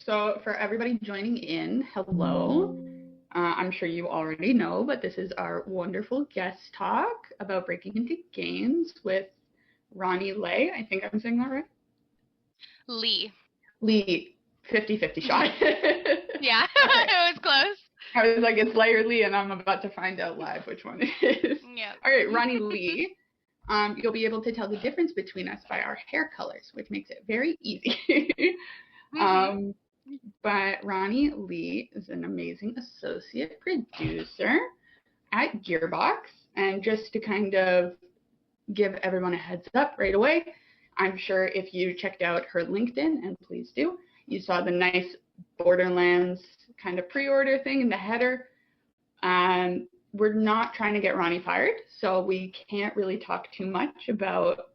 So for everybody joining in, hello. I'm sure you already know, but this is our wonderful guest talk about breaking into games with Ronnie Lay. I think I'm saying that right. Lee. Lee, 50-50 shot. Yeah, Okay. it was close. I was like, it's Lay or Lee, and I'm about to find out live which one it is. Yeah. All right, Ronnie Lee. You'll be able to tell the difference between us by our hair colors, which makes it very easy. But Ronnie Lee is an amazing associate producer at Gearbox. And just to kind of give everyone a heads up right away, I'm sure if you checked out her LinkedIn, and please do, you saw the nice Borderlands kind of pre-order thing in the header. We're not trying to get Ronnie fired, so we can't really talk too much about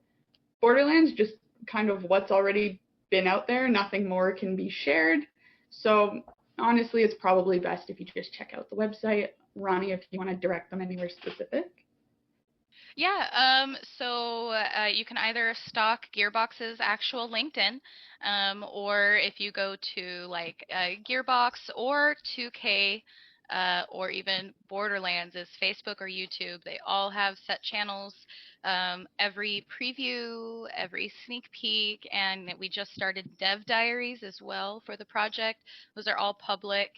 Borderlands, just kind of what's already been out there. Nothing more can be shared. So honestly, it's probably best if you just check out the website. Ronnie, if you want to direct them anywhere specific. Yeah, you can either stalk Gearbox's actual LinkedIn, or if you go to like Gearbox or 2K, or even Borderlands' Facebook or YouTube, they all have set channels. Every preview, every sneak peek, and we just started dev diaries as well for the project. Those are all public,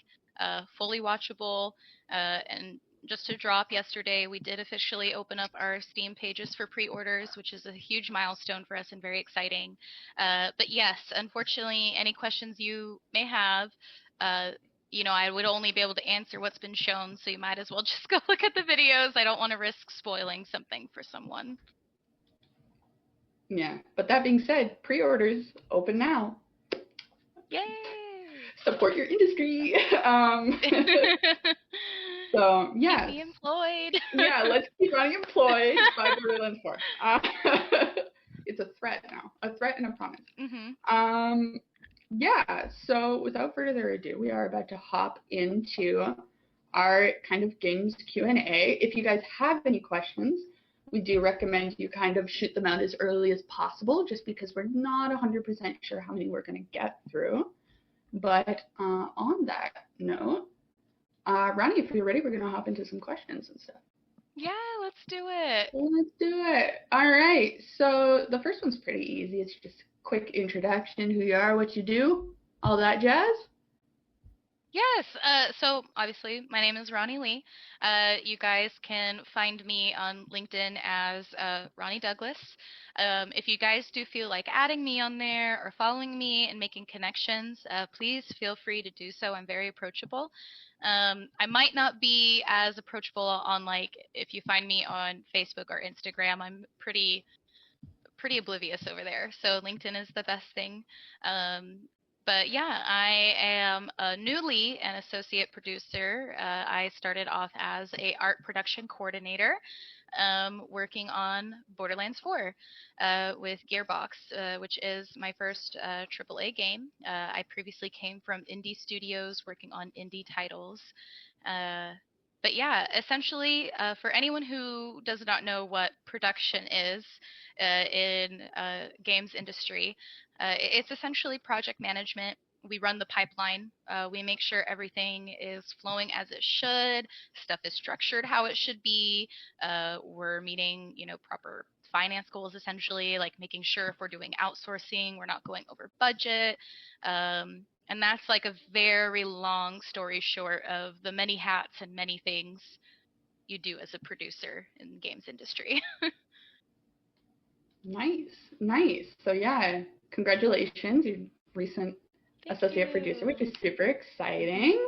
fully watchable, and just to drop yesterday, we did officially open up our Steam pages for pre-orders, which is a huge milestone for us and very exciting. But yes, unfortunately, any questions you may have, I would only be able to answer what's been shown, so you might as well just go look at the videos. I don't want to risk spoiling something for someone. Yeah, but that being said, pre-orders open now. Yay! Support your industry. So yeah, keep me employed. Yeah, let's keep Ronnie employed by Borderlands 4. It's a threat now, a threat and a promise. Yeah. So without further ado, we are about to hop into our kind of games Q&A. If you guys have any questions, we do recommend you kind of shoot them out as early as possible, just because we're not 100% sure how many we're going to get through. But on that note, Ronnie, if you're ready, we're going to hop into some questions and stuff. Yeah, let's do it. Let's do it. All right. So the first one's pretty easy. It's just a quick introduction, who you are, what you do, all that jazz. Yes. So obviously, my name is Ronnie Lee. You guys can find me on LinkedIn as Ronnie Douglass. If you guys do feel like adding me on there or following me and making connections, please feel free to do so. I'm very approachable. I might not be as approachable on like if you find me on Facebook or Instagram. I'm pretty oblivious over there. So LinkedIn is the best thing. But yeah, I am newly an associate producer. I started off as a art production coordinator, working on Borderlands 4 with Gearbox, which is my first AAA game. I previously came from indie studios working on indie titles. But yeah, essentially, for anyone who does not know what production is in games industry, it's essentially project management. We run the pipeline. We make sure everything is flowing as it should. Stuff is structured how it should be. We're meeting, proper finance goals, essentially, like making sure if we're doing outsourcing, we're not going over budget. And that's like a very long story short of the many hats and many things you do as a producer in the games industry. Nice. So yeah, congratulations, your recent associate producer, which is super exciting.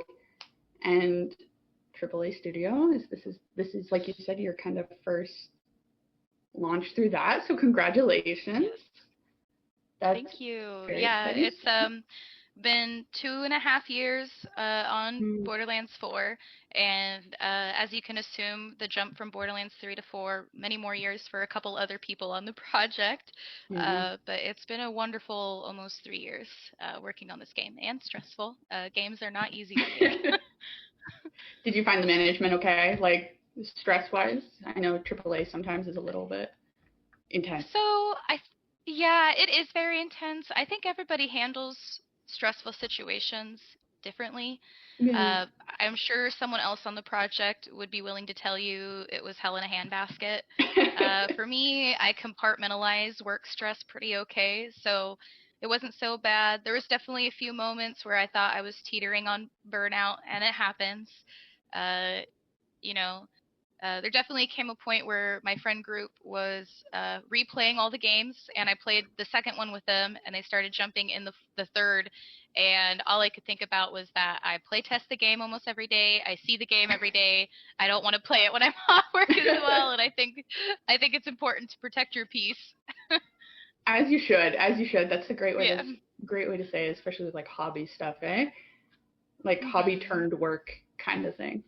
And AAA studio this is like you said, your kind of first launch through that. So congratulations. Yes. Thank you. Yeah, exciting. It's been 2.5 years on Borderlands 4, and as you can assume, the jump from Borderlands 3 to 4, many more years for a couple other people on the project. But it's been a wonderful almost 3 years working on this game, and stressful. Games are not easy to make. Did you find the management okay, like stress-wise? I know AAA sometimes is a little bit intense. So yeah, it is very intense. I think everybody handles stressful situations differently. Yeah. I'm sure someone else on the project would be willing to tell you it was hell in a handbasket. For me, I compartmentalize work stress pretty okay, so it wasn't so bad. There was definitely a few moments where I thought I was teetering on burnout, and it happens. Uh, you know, there definitely came a point where my friend group was replaying all the games, and I played the second one with them, and they started jumping in the third, and all I could think about was that I play test the game almost every day. I see the game every day. I don't want to play it when I'm off work as well, and I think it's important to protect your peace. As you should. As you should. That's a Yeah. great way to say it, especially with like hobby stuff, eh? Like hobby Mhm. turned work kind of thing.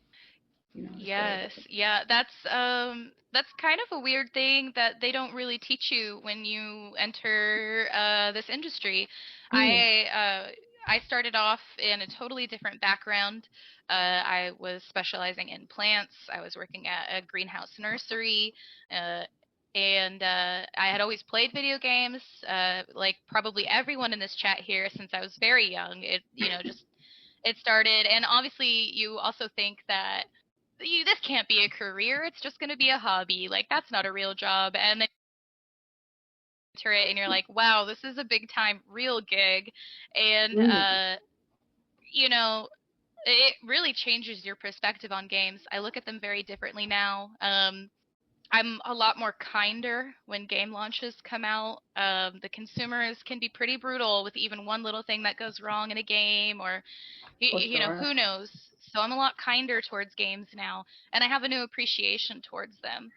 Just go with Yes, it. yeah, that's kind of a weird thing that they don't really teach you when you enter this industry. Mm. I started off in a totally different background. I was specializing in plants. I was working at a greenhouse nursery, uh, and I had always played video games, like probably everyone in this chat here since I was very young. Just it started, and obviously you also think that this can't be a career. It's just going to be a hobby. Like that's not a real job. And then you enter it, and you're like, wow, this is a big time real gig, and Mm. you know, it really changes your perspective on games. I look at them very differently now. I'm a lot more kinder when game launches come out. The consumers can be pretty brutal with even one little thing that goes wrong in a game, or For sure. who knows? So I'm a lot kinder towards games now, and I have a new appreciation towards them.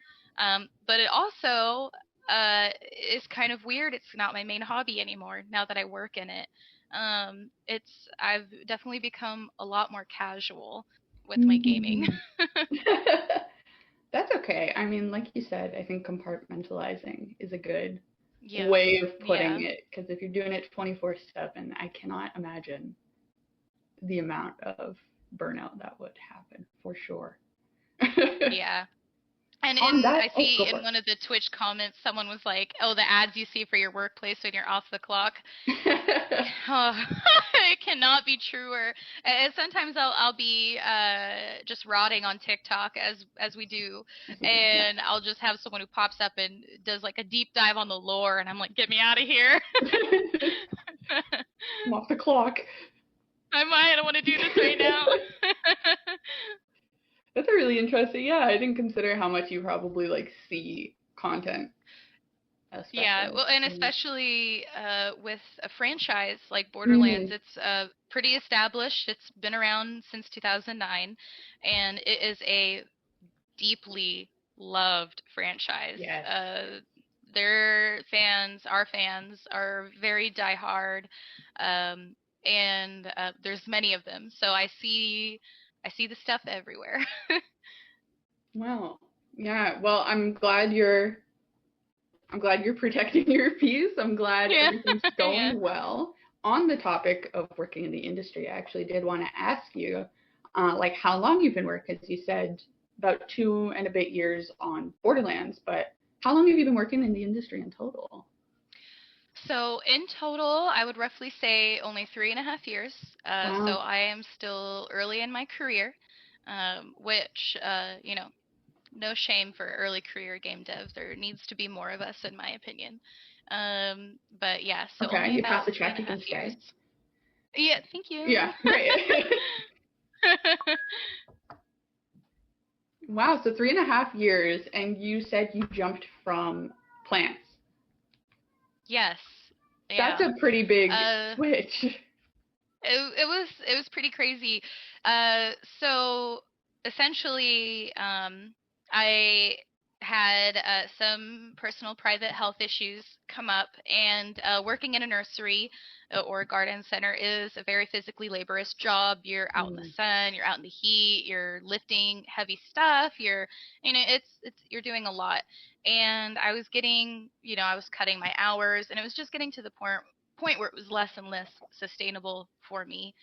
But it also is kind of weird. It's not my main hobby anymore now that I work in it. I've definitely become a lot more casual with my gaming. Mm. That's okay. I mean, like you said, I think compartmentalizing is a good Yeah, way of yeah. putting it because if you're doing it 24/7, I cannot imagine the amount of burnout that would happen for sure. Yeah. And On I that, oh, see go in for one of the Twitch comments, someone was like, "Oh, the ads you see for your workplace when you're off the clock." it. Oh, it cannot be truer. And sometimes I'll be just rotting on TikTok as we do, Yes, you do. Yeah. and I'll just have someone who pops up and does like a deep dive on the lore, and I'm like, "Get me out of here." I'm off the clock. I don't want to do this right now. That's a really interesting. Yeah, I didn't consider how much you probably like see content, Yeah, especially. well, and especially with a franchise like Borderlands, Mm. it's pretty established. It's been around since 2009, and it is a deeply loved franchise. Yes. Their fans, our fans, are very diehard, um, and there's many of them. So I see the stuff everywhere. Wow. Yeah. Well, I'm glad you're protecting your peace. I'm glad Yeah, everything's yeah. going well. On the topic of working in the industry, I actually did want to ask you, like, how long you've been working. Because you said about 2 and a bit years on Borderlands, but how long have you been working in the industry in total? So in total, I would roughly say only 3.5 years. So Wow. I am still early in my career, which, no shame for early career game dev. There needs to be more of us, in my opinion. But yeah, so Okay, only you about passed the three and check. a You half can years. stay. Yeah, thank you. Yeah, great. Wow, so 3.5 years, and you said you jumped from plants. Yes. That's Yeah. a pretty big Uh, switch. it was pretty crazy. So essentially, I had some personal private health issues come up, and working in a nursery or a garden center is a very physically laborious job. You're out in the Mm. sun, you're out in the heat, you're lifting heavy stuff, you're doing a lot. And I was getting, I was cutting my hours, and it was just getting to the point where it was less and less sustainable for me.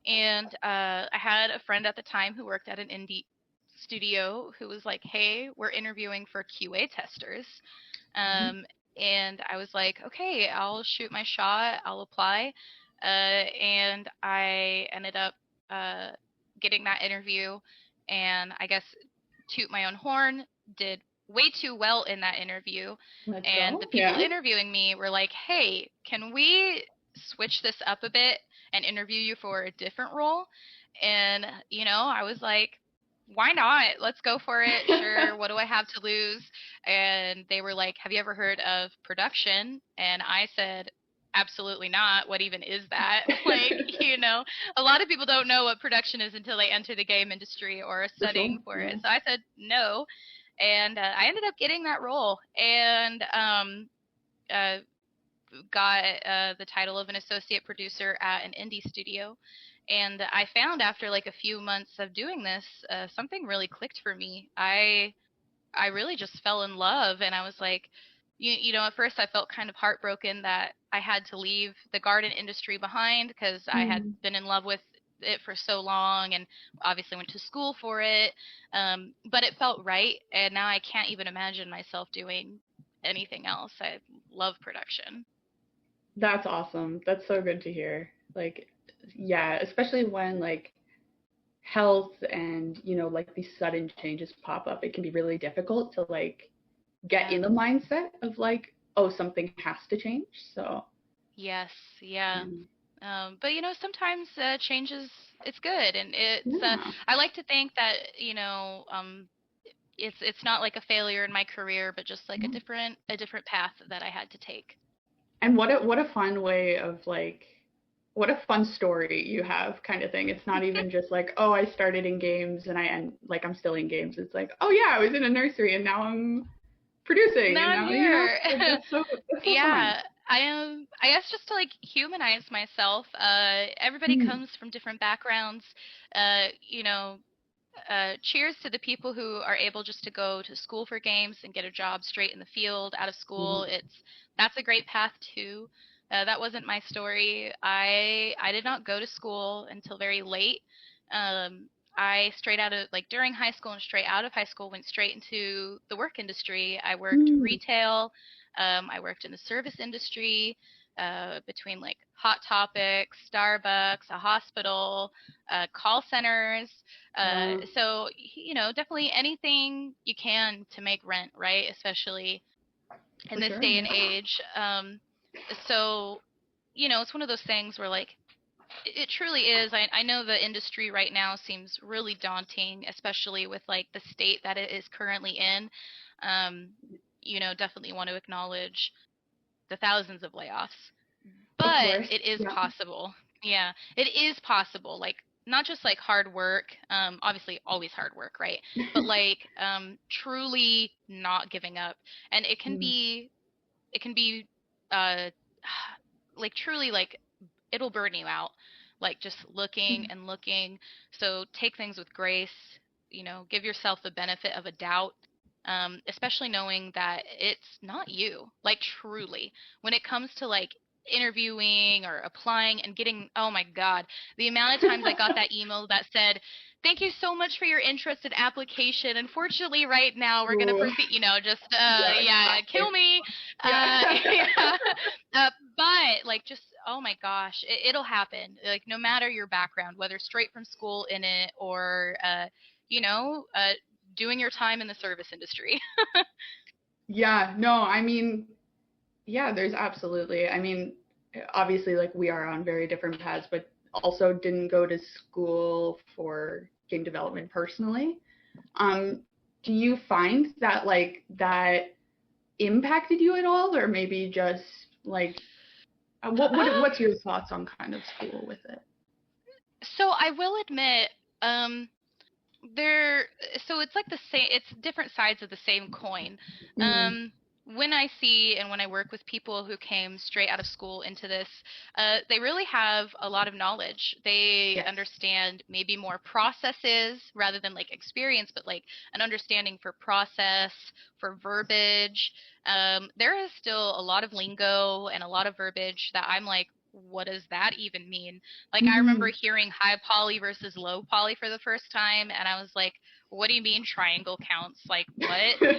And I had a friend at the time who worked at an indie studio who was like, "Hey, we're interviewing for QA testers." Mhm. Um, and I was like, "Okay, I'll shoot my shot. I'll apply." and I ended up uh, getting that interview, and I guess toot my own horn, did way too well in that interview, Let's and the go. people Yeah. interviewing me were like, "Hey, can we switch this up a bit and interview you for a different role?" And I was like, why not? Let's go for it. Sure. What do I have to lose? And they were like, have you ever heard of production? And I said, absolutely not. What even is that? Like, a lot of people don't know what production is until they enter the game industry or are For sure. studying for Yeah. it. So I said no. And I ended up getting that role and uh, got the title of an associate producer at an indie studio. And I found after like a few months of doing this, something really clicked for me. I really just fell in love, and I was like, at first I felt kind of heartbroken that I had to leave the garden industry behind because I had Mm. been in love with it for so long and obviously went to school for it. But it felt right, and now I can't even imagine myself doing anything else. I love production. That's awesome. That's so good to hear. Like, yeah, especially when like health and, like these sudden changes pop up, it can be really difficult to like get Yeah. in the mindset of like, oh, something has to change. So, Yes, yeah. mm, But sometimes change is it's good, and yeah. I like to think that it's not like a failure in my career, but just like Yeah. a different path that I had to take. And what a fun way of like what a fun story you have kind of thing. It's not even just like, oh, I started in games and I end like I'm still in games. It's like, oh yeah, I was in a nursery and now I'm producing Now and I'm now, here. like that's so fun. Yeah, I am. I guess just to like humanize myself. Everybody Mm, comes from different backgrounds. Uh, you know, cheers to the people who are able just to go to school for games and get a job straight in the field out of school. mm, That's a great path too. That wasn't my story. I did not go to school until very late. I straight out of like during high school and straight out of high school went straight into the work industry. I worked mm, retail. I worked in the service industry between like Hot Topics, Starbucks, a hospital, call centers. wow, So, definitely anything you can to make rent, right? Especially in for this sure. day and Yeah. age. So, it's one of those things where, like, it truly is. I know the industry right now seems really daunting, especially with, like, the state that it is currently in. Um, definitely want to acknowledge the thousands of layoffs. Of But course. it is Yeah. possible. Yeah, it is possible. Like not just like hard work, obviously always hard work, right? But like truly not giving up. And Mm, it can be uh like truly like it'll burn you out. Like just looking mm, and looking. So take things with grace, give yourself the benefit of a doubt. Especially knowing that it's not you, like truly. When it comes to like interviewing or applying and getting, oh my God, the amount of times I got that email that said, thank you so much for your interest in application. Unfortunately, right now we're going to ooh, proceed, just, yeah, yeah, kill classic. me. Yeah. Yeah. But like just oh my gosh, it'll happen. Like no matter your background, whether straight from school in it or you know, uh, doing your time in the service industry. Yeah, no, I mean, yeah, there's absolutely. I mean, obviously, like we are on very different paths, but also didn't go to school for game development personally. Um, do you find that like that impacted you at all, or maybe just like what's your thoughts on kind of school with it? So I will admit, um, they're so it's like the same it's different sides of the same coin. Mm, um when I see and when I work with people who came straight out of school into this, they really have a lot of knowledge. They yes. understand maybe more processes rather than like experience, but like an understanding for process, for verbiage. There is still a lot of lingo and a lot of verbiage that I'm like, what does that even mean? Like I remember Mm, hearing high poly versus low poly for the first time, and I was like, what do you mean triangle counts? Like, what?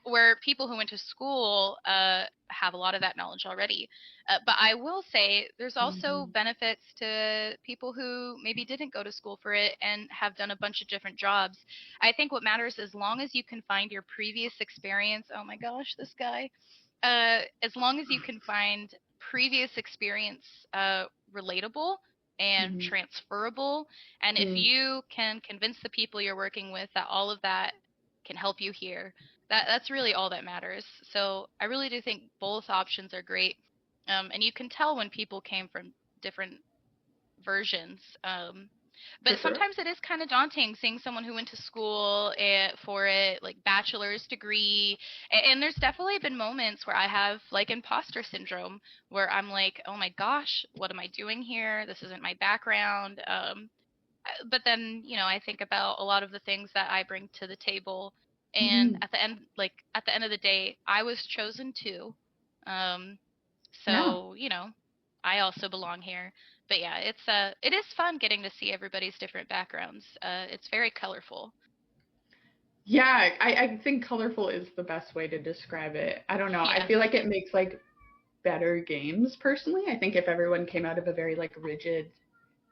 Where people who went to school have a lot of that knowledge already. But I will say there's also benefits to people who maybe didn't go to school for it and have done a bunch of different jobs. I think what matters, as long as you can find your previous experience, oh my gosh, this guy, as long as you can find previous experience relatable and transferable, and if you can convince the people you're working with that all of that can help you here, that's really all that matters. So I really do think both options are great, and you can tell when people came from different versions. But sometimes it is kind of daunting seeing someone who went to school for it, like bachelor's degree. And there's definitely been moments where I have like imposter syndrome, where I'm like, oh my gosh, what am I doing here? This isn't my background. But then, you know, I think about a lot of the things that I bring to the table. And at the end of the day, I was chosen too. So, you know, I also belong here. But yeah, it is fun getting to see everybody's different backgrounds. It's very colorful. Yeah, I think colorful is the best way to describe it. I don't know. Yeah. I feel like it makes like better games personally. I think if everyone came out of a very like rigid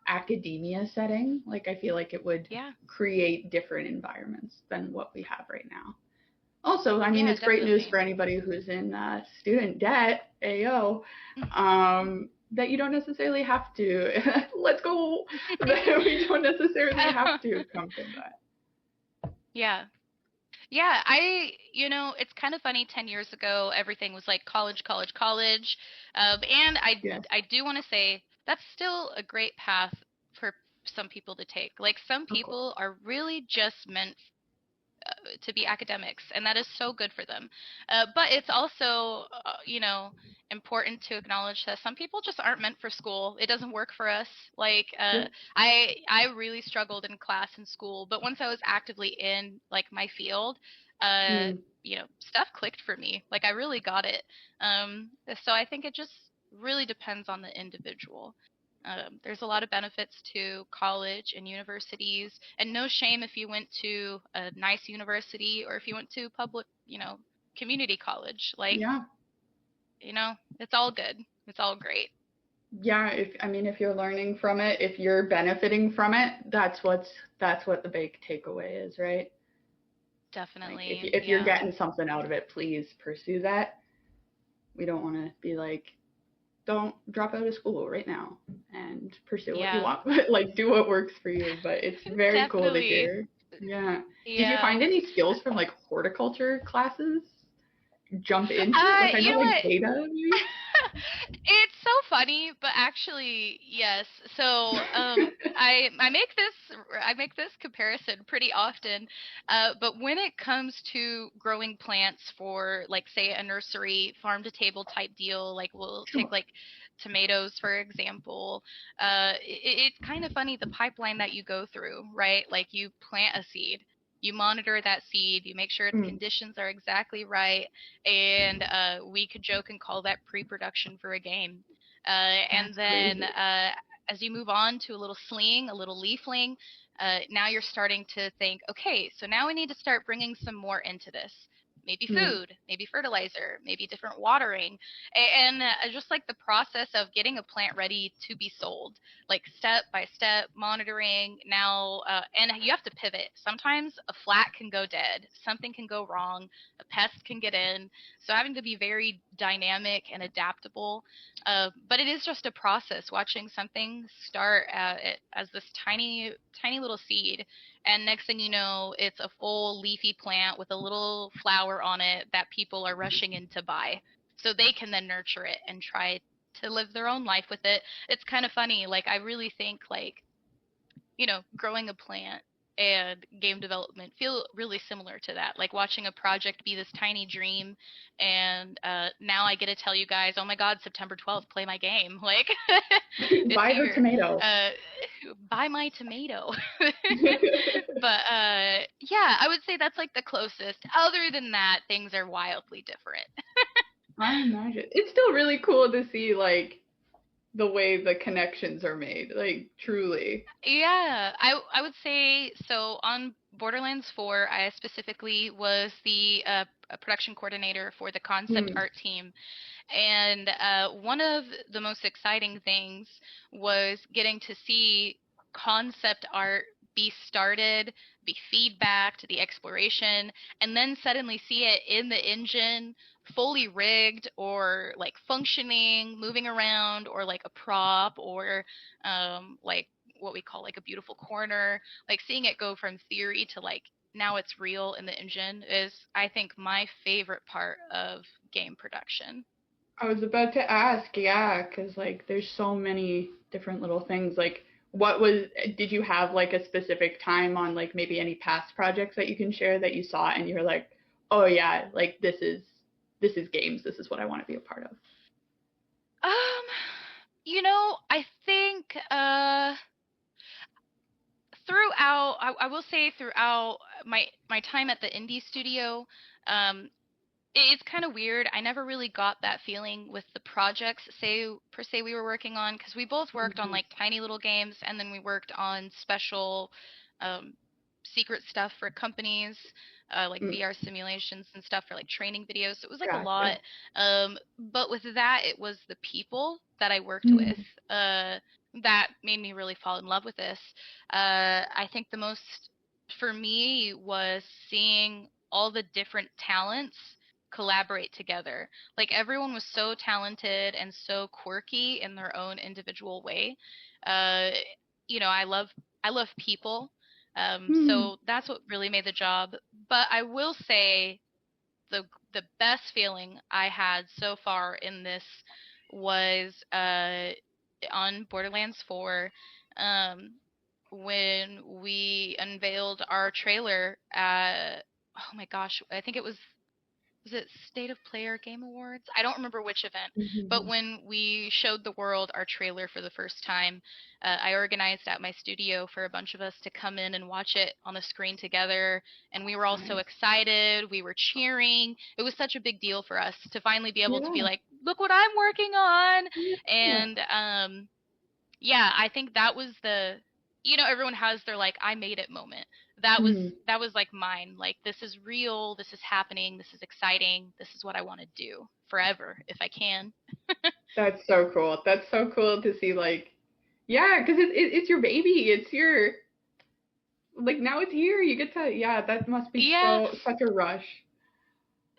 academia setting, like I feel like it would create different environments than what we have right now. Also, I mean, it's great news for anybody who's in student debt, AO, that you don't necessarily have to. Let's go. We don't necessarily have to come from that. Yeah. Yeah, you know, it's kind of funny. 10 years ago, everything was like college, college, college. And I do want to say that's still a great path for some people to take. Like, some people are really just meant to be academics, and that is so good for them. But it's also, you know, important to acknowledge that some people just aren't meant for school. It doesn't work for us. Like, I really struggled in class in school, but once I was actively in like my field, you know, stuff clicked for me. Like, I really got it. So I think it just really depends on the individual. There's a lot of benefits to college and universities, and no shame if you went to a nice university or if you went to public, you know, community college. Like, you know, it's all good. It's all great. Yeah, if you're learning from it, if you're benefiting from it, that's what the big takeaway is, right? Definitely. Like if you're getting something out of it, please pursue that. We don't want to be like, don't drop out of school right now and pursue what you want, but like do what works for you. But it's very cool to hear. Yeah. Did you find any skills from like horticulture classes? Jump into like, I know like data. It's so funny, but actually, yes. So I make this comparison pretty often. But when it comes to growing plants for, like, say, a nursery farm to table type deal, like we'll take like tomatoes for example, it's kind of funny the pipeline that you go through, right? Like, you plant a seed, you monitor that seed, you make sure its conditions are exactly right, and we could joke and call that pre-production for a game. And then as you move on to a little sling, a little leafling, now you're starting to think, okay, so now we need to start bringing some more into this. Maybe food, maybe fertilizer, maybe different watering, and just like the process of getting a plant ready to be sold, like step by step monitoring now, and you have to pivot. Sometimes a flat can go dead, something can go wrong, a pest can get in, so having to be very dynamic and adaptable. But it is just a process, watching something start as this tiny little seed, and next thing you know, it's a full leafy plant with a little flower on it that people are rushing in to buy, so they can then nurture it and try to live their own life with it. It's kind of funny. Like, I really think, like, you know, growing a plant and game development feel really similar to that. Like, watching a project be this tiny dream, and now I get to tell you guys, oh my God, September 12th, play my game. Like, buy the tomato. Buy my tomato. But yeah, I would say that's like the closest. Other than that, things are wildly different. I imagine. It's still really cool to see, like, the way the connections are made, like truly. Yeah, I would say so on Borderlands 4, I specifically was the production coordinator for the concept Hmm. art team. And one of the most exciting things was getting to see concept art be started, be feedbacked, the exploration, and then suddenly see it in the engine, fully rigged or like functioning, moving around, or like a prop, or like what we call like a beautiful corner. Like seeing it go from theory to like now it's real in the engine is, I think, my favorite part of game production. I was about to ask, yeah, because like there's so many different little things. Like, what was, did you have like a specific time on like maybe any past projects that you can share that you saw and you're like, oh yeah, like this is games. This is what I want to be a part of. Um, I think throughout, I will say throughout my time at the indie studio, um, it's kind of weird. I never really got that feeling with the projects, say per se, we were working on, because we both worked on Hmm. like tiny little games, and then we worked on special um, secret stuff for companies, like Mm, VR simulations and stuff for like training videos. So it was like a lot. gotcha. But with that, it was the people that I worked with Mm. uh, that made me really fall in love with this. I think the most for me was seeing all the different talents collaborate together. Like everyone was so talented and so quirky in their own individual way. Uh, I love people. Mm. So that's what really made the job. But I will say the best feeling I had so far in this was on Borderlands 4, um, when we unveiled our trailer at, oh my gosh, I think it was it State of Play or Game Awards? I don't remember which event, but Mhm. when we showed the world our trailer for the first time, I organized at my studio for a bunch of us to come in and watch it on the screen together, and we were all so Nice. excited. We were cheering. It was such a big deal for us to finally be able to be Yeah. like, "Look what I'm working on," Yeah. and yeah, I think that was everyone has their like I made it moment. Mm. That was like mine. Like this is real, this is happening, this is exciting, this is what I want to do forever if I can. That's so cool. That's so cool to see. Like, yeah, because it's your baby. It's your, like, now it's here. You get to, yeah. That must be Yes. so such a rush.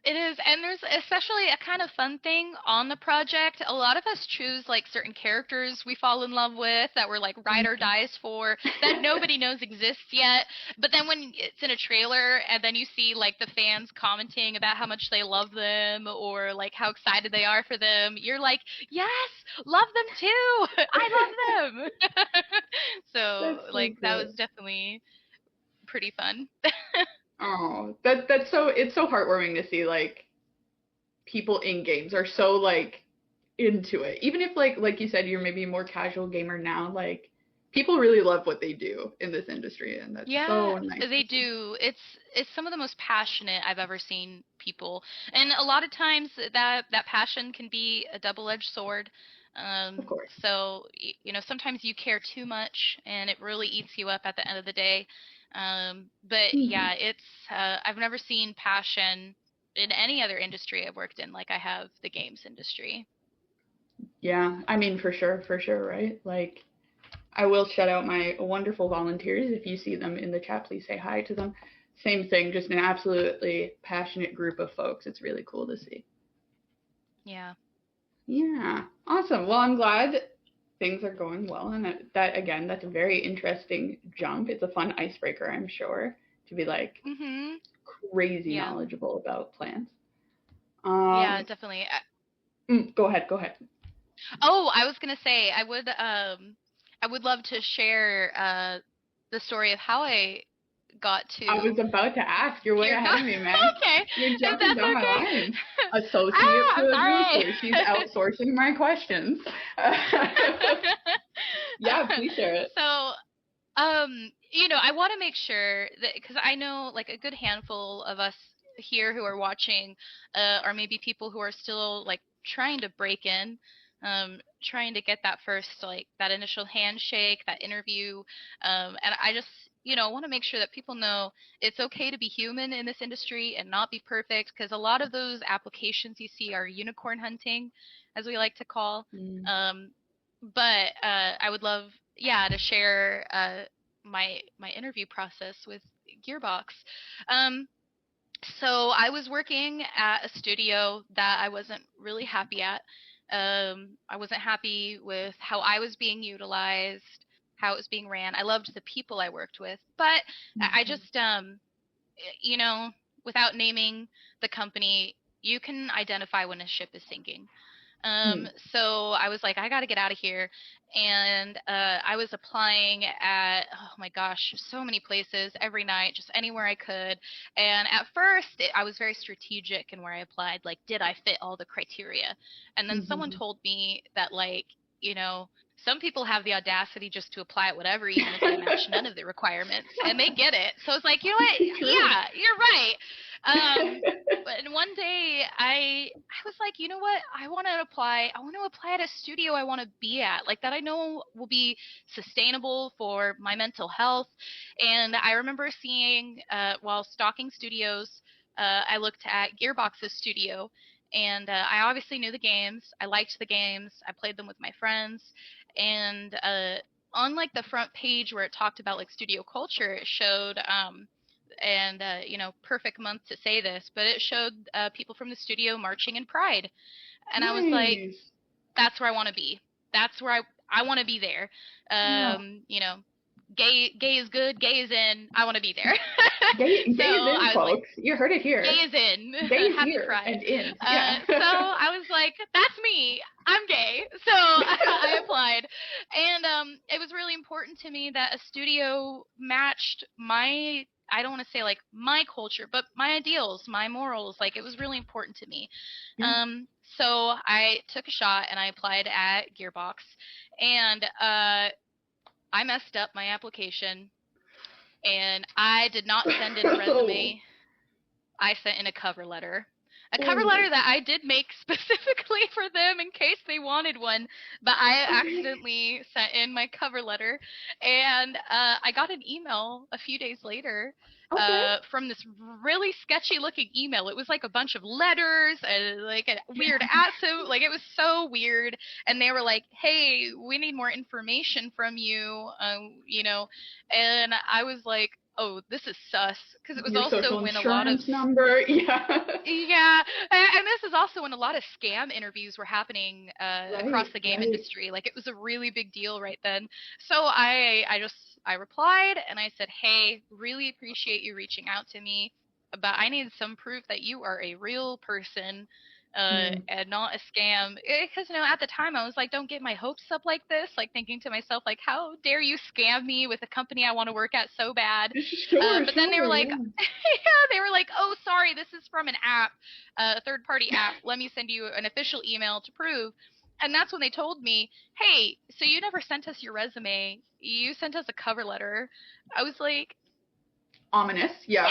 It is, and there's especially a kind of fun thing on the project. A lot of us choose like certain characters we fall in love with that we're like ride or Mhm. dies for that nobody knows exists yet. But then when it's in a trailer and then you see like the fans commenting about how much they love them or like how excited they are for them, you're like, yes, love them too. I love them. So That's so like that was cool. definitely pretty fun. Oh, that's so, it's so heartwarming to see like people in games are so like into it. Even if like you said, you're maybe a more casual gamer now, like people really love what they do in this industry, and that's Yeah, so nice to they see. do. It's some of the most passionate I've ever seen people. And a lot of times that passion can be a double-edged sword. Of course. So sometimes you care too much and it really eats you up at the end of the day. But Hmm. yeah, it's I've never seen passion in any other industry I've worked in like I have the games industry. Yeah, I mean, for sure, right? Like, I will shout out my wonderful volunteers. If you see them in the chat, please say hi to them. Same thing, just an absolutely passionate group of folks. It's really cool to see. Yeah. Yeah, awesome. Well, I'm glad things are going well, and that again, that's a very interesting jump. It's a fun icebreaker, I'm sure, to be like Mhm. crazy Yeah. knowledgeable about plants. Yeah, Um, definitely. go ahead, go ahead. Oh, I was gonna say I would love to share the story of how I got I to was about to ask. You're way here. ahead of me, man. Okay, You're if jumping that's down my okay. line. Associate Ah, I'm producer. She's sorry. outsourcing my questions. Yeah, please share it. So, I want to make sure that because I know like a good handful of us here who are watching are maybe people who are still like trying to break in trying to get that first, like, that initial handshake, that interview. And I just, want to make sure that people know it's okay to be human in this industry and not be perfect, because a lot of those applications you see are unicorn hunting, as we like to call. Mm. But I would love, yeah, to share my interview process with Gearbox. Um, so I was working at a studio that I wasn't really happy at. I wasn't happy with how I was being utilized, how it was being ran. I loved the people I worked with, but I Mhm. just, you know, without naming the company, you can identify when a ship is sinking. Mm. So I was like, I got to get out of here. And I was applying at, oh my gosh, so many places every night, just anywhere I could. And at first, I was very strategic in where I applied. Like, did I fit all the criteria? And then someone Mhm. told me that, like, some people have the audacity just to apply at whatever, even if they match none of the requirements, and they get it. So it's like, you know what? True. Yeah, you're right. But one day I was like, you know what? I want to apply. I want to apply at a studio I want to be at, like that I know will be sustainable for my mental health. And I remember seeing while stalking studios, I looked at Gearbox's studio, and I obviously knew the games. I liked the games. I played them with my friends, and on like the front page where it talked about like studio culture, it showed and perfect month to say this, but it showed people from the studio marching in pride, and I was like, Nice. that's where I want to be. That's where I want to be there. Oh, Gay is good, gay is in. I want to be there. So gay is in, I was like, folks. You heard it gay here. is in. Gay is Happy here Pride. and in. Yeah. So I was like, that's me. I'm gay. So I applied. And it was really important to me that a studio matched my, I don't want to say like my culture, but my ideals, my morals. Like, it was really important to me. Yeah. So I took a shot and I applied at Gearbox. And I messed up my application, and I did not send in a Oh. resume. I sent in a cover letter. A cover Oh. letter that I did make specifically for them in case they wanted one, but I accidentally sent in my cover letter, and I got an email a few days later Okay. from this really sketchy looking email. It was like a bunch of letters and like a weird accent, like it was so weird. And they were like, "Hey, we need more information from you," and I was like, oh, this is sus, because it was Your also social when a lot of, insurance number. Yeah. yeah, and this is also when a lot of scam interviews were happening across Right. the game Right. industry. Like, it was a really big deal right then. So I replied and I said, hey, really appreciate you reaching out to me, but I need some proof that you are a real person. Mm. And not a scam, because at the time I was like, don't get my hopes up like this, like thinking to myself, like, how dare you scam me with a company I want to work at so bad. Sure. But then they were Sure. like, Yeah. yeah, they were like, oh, sorry, this is from an app, a third party app. Let me send you an official email to prove. And that's when they told me, hey, so you never sent us your resume. You sent us a cover letter. I was like, Ominous. Yeah.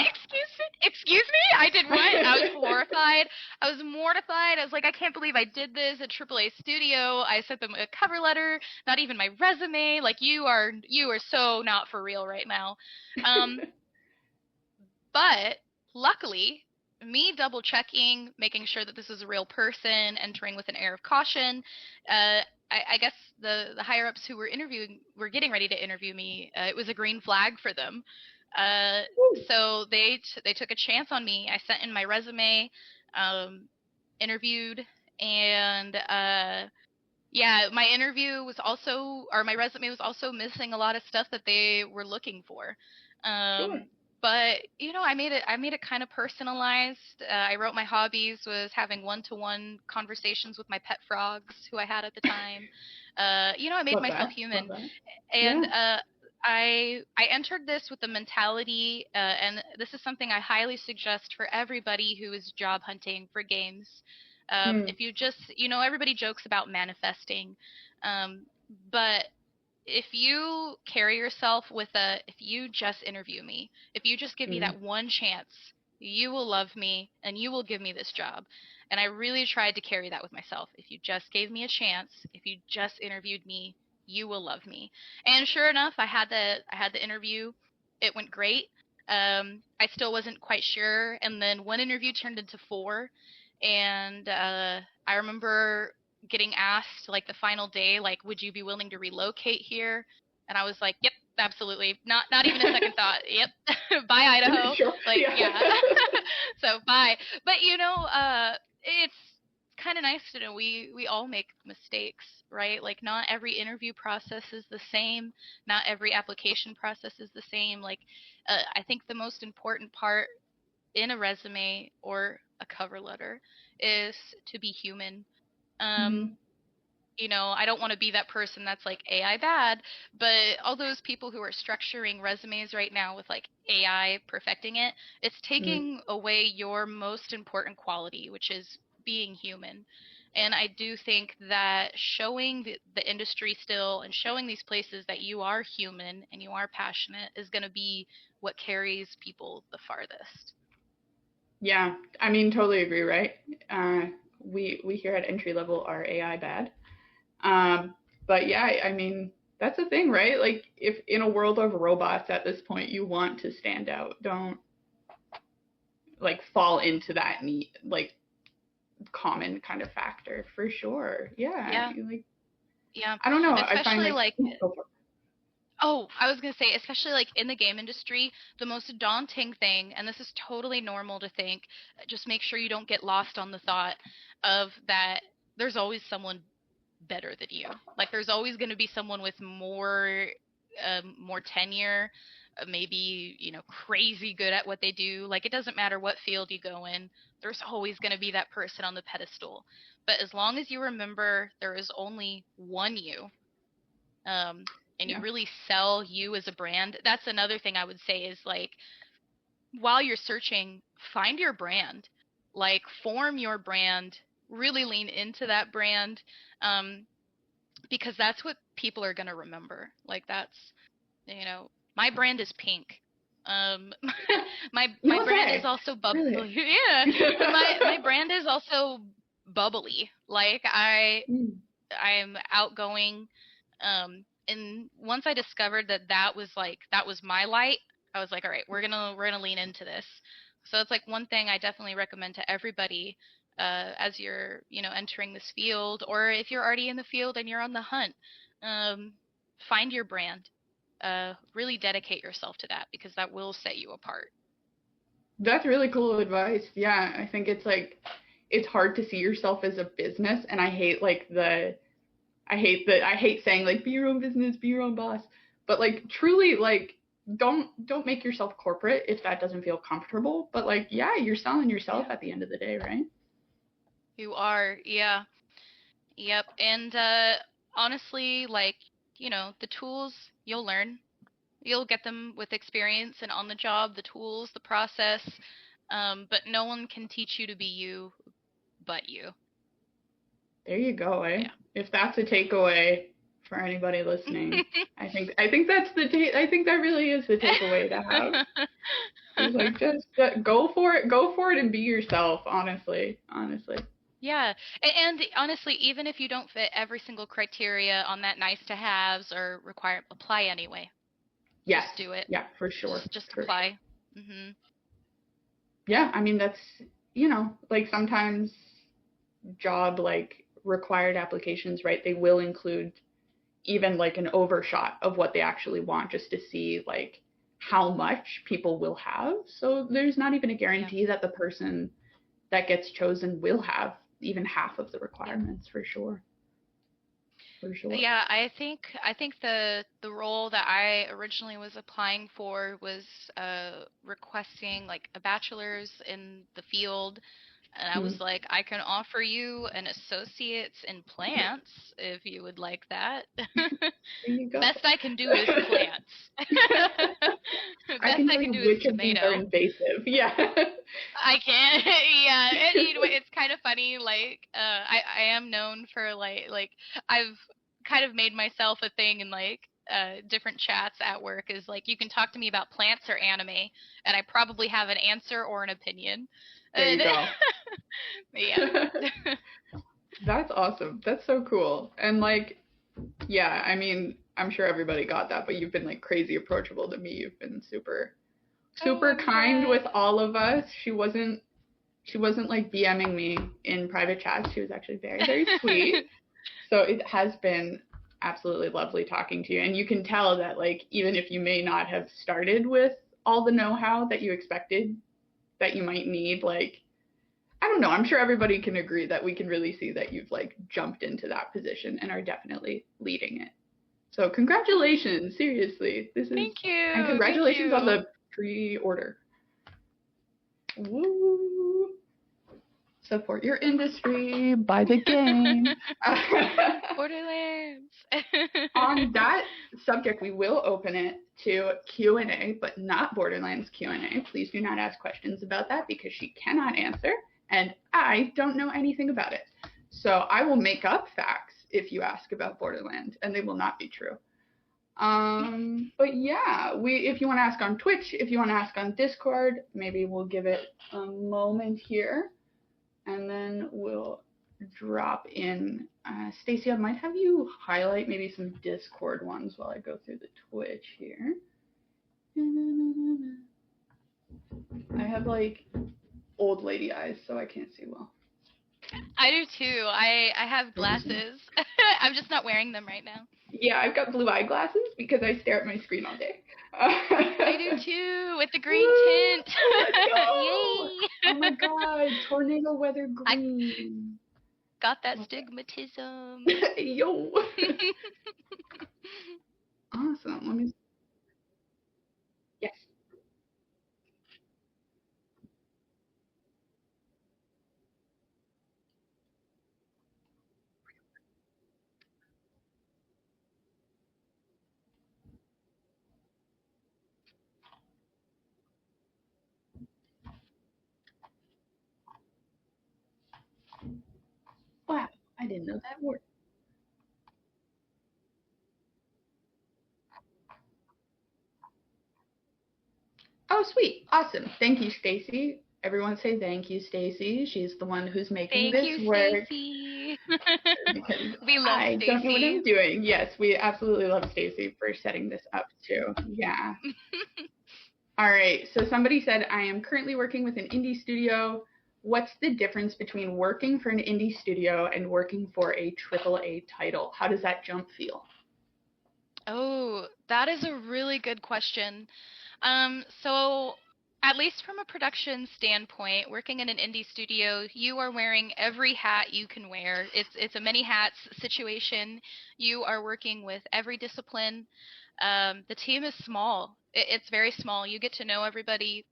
excuse me? I did what? I was horrified. I was mortified. I was like, I can't believe I did this at AAA Studio. I sent them a cover letter, not even my resume. Like, you are so not for real right now. Um, But luckily, me double checking, making sure that this is a real person, entering with an air of caution. I guess the higher ups who were getting ready to interview me. It was a green flag for them. Uh, Woo. so they took a chance on me. I sent in my resume, um, interviewed, and yeah, my resume was also missing a lot of stuff that they were looking for. Sure. But I made it kind of personalized. I wrote my hobbies was having one-to-one conversations with my pet frogs who I had at the time. I made Love myself that. Love human, that. and Yeah. I entered this with the mentality, and this is something I highly suggest for everybody who is job hunting for games. Mm. If you just, everybody jokes about manifesting, um, but if you carry yourself with if you just interview me, if you just give me Mm. that one chance, you will love me and you will give me this job. And I really tried to carry that with myself. If you just gave me a chance, if you just interviewed me, you will love me. And sure enough, I had the interview. It went great. I still wasn't quite sure, and then one interview turned into four, and I remember getting asked like the final day, like, would you be willing to relocate here? And I was like, yep, absolutely. Not even a second thought. Yep. Bye, Idaho. Sure. Like, yeah. So bye. But it's kind of nice to know we all make mistakes, right? Like not every interview process is the same. Not every application process is the same. Like I think the most important part in a resume or a cover letter is to be human. Mm-hmm. I don't want to be that person that's like AI bad, but all those people who are structuring resumes right now with like AI perfecting it, it's taking away your most important quality, which is being human. And I do think that showing the industry still and showing these places that you are human and you are passionate is going to be what carries people the farthest. Yeah, I mean, totally agree, right? We here at Entry Level are AI bad. But yeah, I mean, that's the thing, right? Like, if in a world of robots at this point, you want to stand out, don't like fall into that neat, like common kind of factor for sure. Yeah, Yeah. like Yeah. I don't know. I find Especially like like Oh, I was going to say, especially like in the game industry, the most daunting thing, and this is totally normal to think, just make sure you don't get lost on the thought of that there's always someone better than you. Like there's always going to be someone with more tenure, maybe, crazy good at what they do. Like it doesn't matter what field you go in, there's always going to be that person on the pedestal. But as long as you remember there is only one you, and you yeah, really sell you as a brand. That's another thing I would say is like while you're searching, find your brand, like form your brand, really lean into that brand, um, because that's what people are gonna remember. Like that's my brand is pink. Um, my brand is okay, also bubbly. really. Yeah, my brand is also bubbly. Like I'm outgoing. And once I discovered that was my light, I was like, all right, we're gonna lean into this. So it's like one thing I definitely recommend to everybody as you're entering this field, or if you're already in the field and you're on the hunt, um, find your brand. Really dedicate yourself to that because that will set you apart. That's really cool advice. Yeah, I think it's like it's hard to see yourself as a business, and I hate saying like be your own business, be your own boss, but like truly like don't make yourself corporate if that doesn't feel comfortable. But like yeah, you're selling yourself Yeah, at the end of the day, right? you are. Yeah. Yep. And honestly, like, the tools you'll learn. You'll get them with experience and on the job, the tools, the process. But no one can teach you to be you but you. There you go, eh? Yeah. If that's a takeaway for anybody listening, I think that's I think that really is the takeaway to have. It's like just go for it, and be yourself. Honestly. Yeah. And honestly, even if you don't fit every single criteria on that nice to haves or require apply anyway. Yes, Just do it. yeah, for sure, Just for sure. apply. Mhm. Yeah, I mean that's like sometimes job like required applications, right? They will include even like an overshot of what they actually want just to see like how much people will have. So there's not even a Yeah. guarantee that the person that gets chosen will have even half of the Yeah. requirements for sure. For sure. Yeah, I think the role that I originally was applying for was requesting like a bachelor's in the field, and I was Mm. like, I can offer you an associate's in plants if you would like that. There you go. Best I can do is plants. I Best can I tell can you do is which of these are tomato. invasive. Yeah. I can't. Yeah, and it's kind of funny. Like, I am known for like I've kind of made myself a thing in like different chats at work is like, you can talk to me about plants or anime, and I probably have an answer or an opinion. There you go. Yeah. That's awesome. That's so cool. And like, yeah, I mean, I'm sure everybody got that, but you've been like crazy approachable to me. You've been super, super kind with all of us. She wasn't like DMing me in private chats. She was actually very, very sweet. So it has been absolutely lovely talking to you. And you can tell that like, even if you may not have started with all the know-how that you expected that you might need, like, I don't know, I'm sure everybody can agree that we can really see that you've like jumped into that position and are definitely leading it. So congratulations, seriously. This is Thank you. And congratulations on the pre-order. Woo! Support your industry, buy the game. Borderlands. On that subject, we will open it to Q&A, but not Borderlands Q&A. Please do not ask questions about that because she cannot answer, and I don't know anything about it. So I will make up facts if you ask about Borderlands, and they will not be true. But yeah, if you want to ask on Twitch, if you want to ask on Discord, maybe we'll give it a moment here, and then we'll drop in. Stacy, I might have you highlight maybe some Discord ones while I go through the Twitch here. I have like old lady eyes, so I can't see well. I do too. I have glasses. I'm just not wearing them right now. Yeah, I've got blue eyeglasses because I stare at my screen all day. I do too, with the green tint. Yay! Oh my god, tornado weather green. Got that stigmatism. Yo. Awesome. Let me. Yes. Wow, I didn't know that worked. Oh, sweet. Awesome. Thank you, Stacy. Everyone say thank you, Stacy. She's the one who's making Thank this you, work. Stacy. Because We love I Stacy. don't know what I'm doing. Yes, we absolutely love Stacy for setting this up too. Yeah. All right. So somebody said, I am currently working with an indie studio. What's the difference between working for an indie studio and working for a AAA title? How does that jump feel? Oh, that is a really good question. So at least from a production standpoint, working in an indie studio, you are wearing every hat you can wear. It's a many hats situation. You are working with every discipline. The team is small. It's very small. You get to know everybody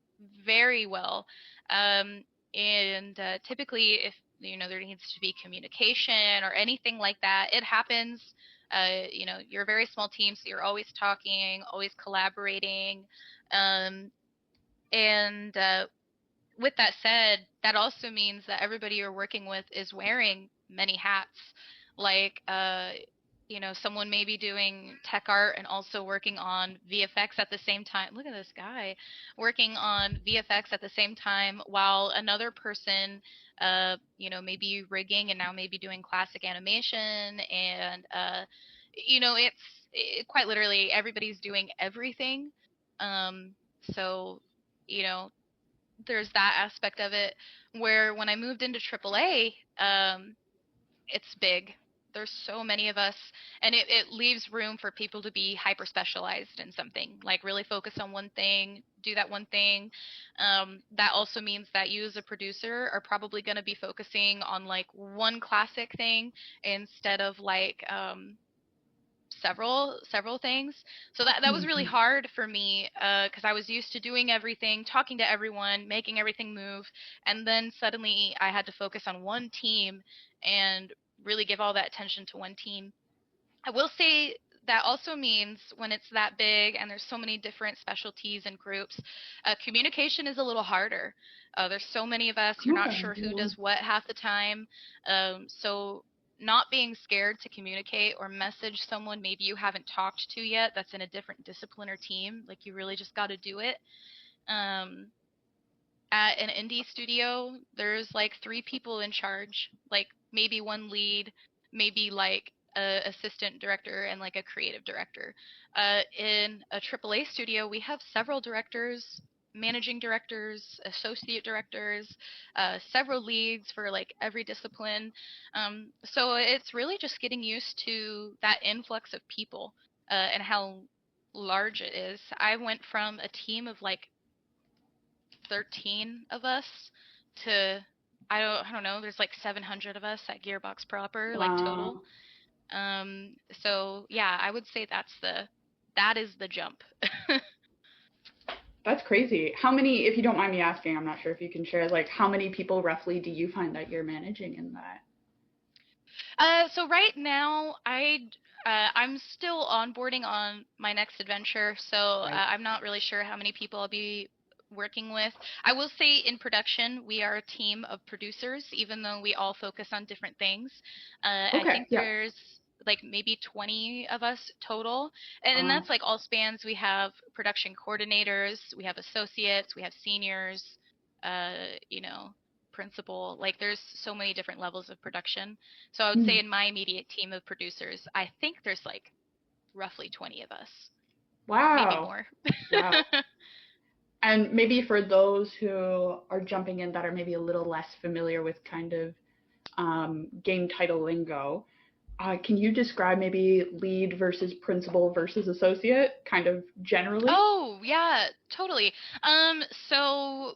very well. Um, and typically, if there needs to be communication or anything like that, it happens. You're a very small team, so you're always talking, always collaborating. Um, and with that said, that also means that everybody you're working with is wearing many hats. Like, someone may be doing tech art and also working on VFX at the same time. Look at this guy working on VFX at the same time, while another person, maybe rigging and now maybe doing classic animation. And, quite literally everybody's doing everything. Um, so, you know, there's that aspect of it where when I moved into AAA, it's big. There's so many of us, and it leaves room for people to be hyper specialized in something, like really focus on one thing, do that one thing. That also means that you as a producer are probably going to be focusing on like one classic thing instead of like several things. So that was really hard for me because I was used to doing everything, talking to everyone, making everything move, and then suddenly I had to focus on one team and really give all that attention to one team. I will say that also means when it's that big and there's so many different specialties and groups, communication is a little harder. There's so many of us, you're not sure who does what half the time. So not being scared to communicate or message someone maybe you haven't talked to yet that's in a different discipline or team. Like, you really just got to do it. Um, at an indie studio, there's like 3 people in charge, like maybe one lead, maybe like a assistant director and like a creative director. In a AAA studio, we have several directors, managing directors, associate directors, several leads for like every discipline. So it's really just getting used to that influx of people, and how large it is. I went from a team of like 13 of us to, I don't know, there's like 700 of us at Gearbox proper, like total. Wow. So yeah, I would say that is the jump. That's crazy. How many, if you don't mind me asking, I'm not sure if you can share, like, how many people roughly do you find that you're managing in that? So right now, I'm still onboarding on my next adventure, so Right. I'm not really sure how many people I'll be working with. I will say in production, we are a team of producers, even though we all focus on different things. I Okay. think Yeah. there's like maybe 20 of us total, and Wow. that's like all spans. We have production coordinators, we have associates, we have seniors, you know, principal. Like, there's so many different levels of production. So I would say Mhm. in my immediate team of producers, I think there's like roughly 20 of us, maybe Wow. more. Wow. And maybe for those who are jumping in that are maybe a little less familiar with kind of game title lingo, can you describe maybe lead versus principal versus associate, kind of generally? Oh, yeah, totally. So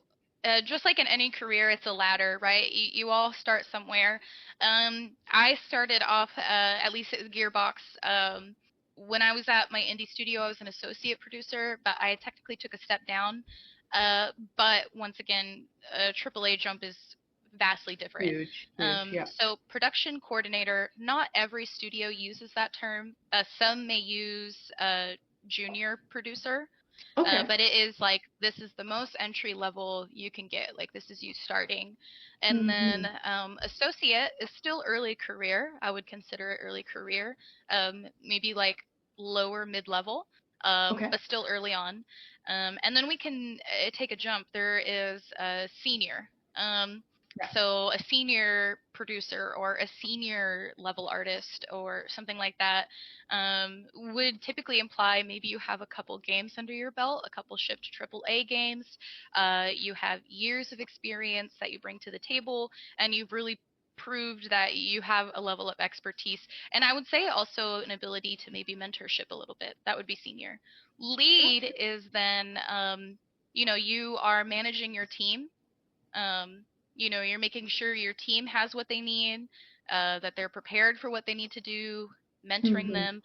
just like in any career, it's a ladder, right? You all start somewhere. I started off, at least at Gearbox, when I was at my indie studio, I was an associate producer, but I technically took a step down. But once again, a AAA jump is vastly different. Huge, huge. Yeah. So production coordinator, not every studio uses that term. Some may use junior producer, Okay. but it is like, this is the most entry level you can get. Like, this is you starting. And then Hmm. associate is still early career. I would consider it early career, maybe like lower mid level, Okay. but still early on. And then we can take a jump. There is a senior. Um, Yeah. so a senior producer or a senior level artist or something like that, would typically imply maybe you have a couple games under your belt, a couple shipped AAA games. You have years of experience that you bring to the table, and you've really proved that you have a level of expertise. And I would say also an ability to maybe mentorship a little bit. That would be senior. Lead Gotcha. is then, you are managing your team. Um, you're making sure your team has what they need, that they're prepared for what they need to do, mentoring Hmm. them,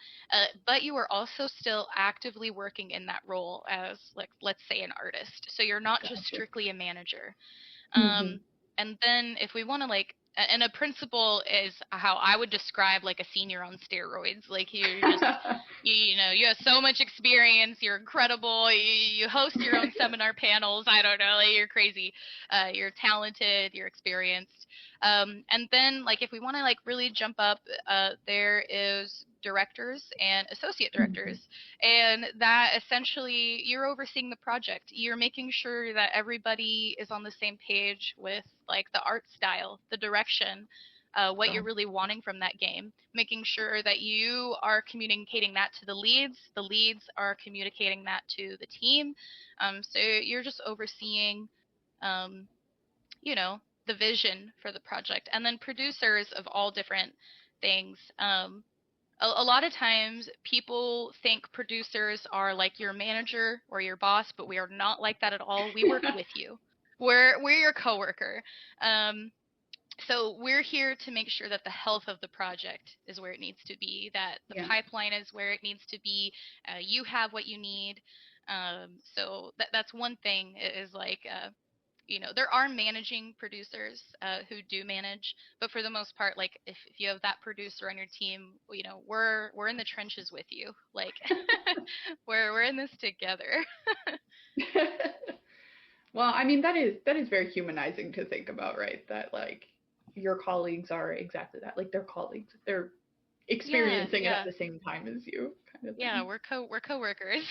but you are also still actively working in that role as, like, let's say an artist. So you're not just Gotcha. strictly a manager. Hmm. And then if we want to like, and a principal is how I would describe like a senior on steroids. Like, you're just, you have so much experience. You're incredible. You host your own seminar panels. I don't know. Like, you're crazy. You're talented. You're experienced. And then like if we want to like really jump up, there is directors and associate Hmm. directors, and that essentially you're overseeing the project. You're making sure that everybody is on the same page with like the art style, the direction, what you're really wanting from that game. Making sure that you are communicating that to the leads are communicating that to the team. So you're just overseeing, um, you know, the vision for the project. And then producers of all different things. A lot of times people think producers are like your manager or your boss, but we are not like that at all. We work with you. We're your coworker. Um, so we're here to make sure that the health of the project is where it needs to be, that the Yeah. pipeline is where it needs to be. You have what you need. So that's one thing, is like, there are managing producers who do manage, but for the most part, like, if you have that producer on your team, we're in the trenches with you. Like, we're in this together. Well, I mean that is very humanizing to think about, right? That like your colleagues are exactly that. Like they're colleagues. They're Yeah, experiencing it at yeah. the same time as you, kind of Yeah, thing. we're coworkers.